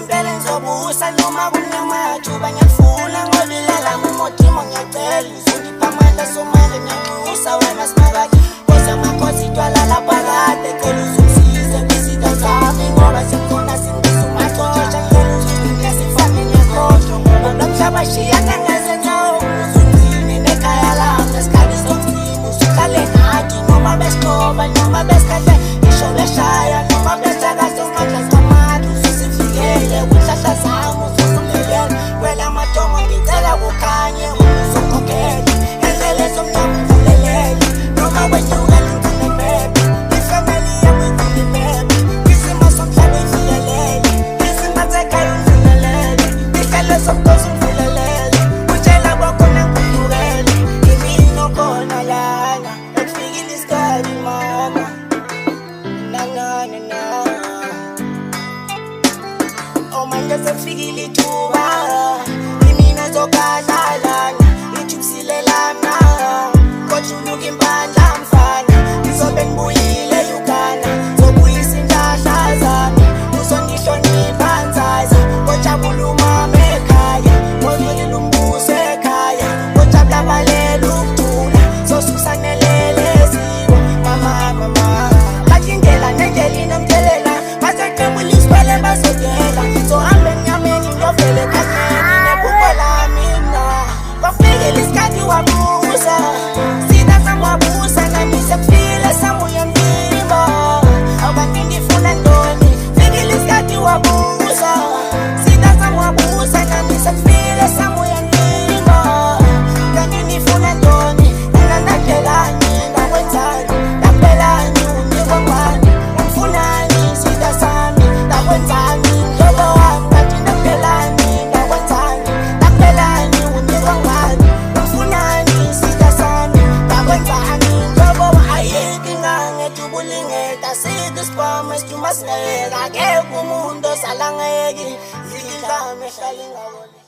ngempela ngizobusa noma kunamathuba ngiyafuna ngobila lami umotima ngiyacela ngizongipha amandla somandla ngiyanxusa wena sinakade koze amakhosi itwala lapha kade cela uzungisize kwizinto zami ngoba sikhona sindiza umaxotsha ngicela uzigcine sifane ngiyakhohlwa ngoba lo mhlaba shiyana ngeze nyawo uzungcine nekhaya lami nesikhathi somcimbi usuhlale nathi noma besinoba noma besikhahle ngisho beshaya noma besakaze umandla samandla ususifikele kwihlahla zami ususungelela kwela amatongo ngicela kukhanye uzokhokhela endlele zomnyango uvulelele noma kwenyuka lingcine bebe ifamily yami igcine bebe isimo somhlaba idlulelele isimathekhaya undlulelele ihlelo somkhosi undlulelele utshela kwakhona ngikudukele imini okhona lana ekufikile isikhathi mama na oh manje sekufikile ithuba imina zokadlalana ithubsilelana kodluluka impandla mfana ngizobe ngibuyile Uganda zobuyisa inhlahla zami uzongihlonipha nzaza kojabula umama ekhaya ngozulela umbuso ekhaya kojabula abalela ukuthula zosukusanelele eziko mama bathindela nendlela inomthelela baseqebula isikwele bazodela sohambe enyameni ngiyovele ekhasini nephupho lami mna kwafikile isikhathi wabusa sida sami wabusa nami sekufile sami uyangima abantu ngifuna ntoni fikile isikhathi wabusa sida sami wabusa nami sekufile sami uyangima kanti ngifuna ntoni unandadelani ndakwenzani ndaphelani unikwa ngwani umfunani sida sami ndakwenzani mhlobo wami kanti ndaphelani ndakwenzani ndaphelani unikwa ngwani umfunani sida sami ndakwenzani mhlobo ayinkinga ngethubulingeta sithi sibhome sidumasineka akekho umuntu osalangeki ikinga mehlala ingabona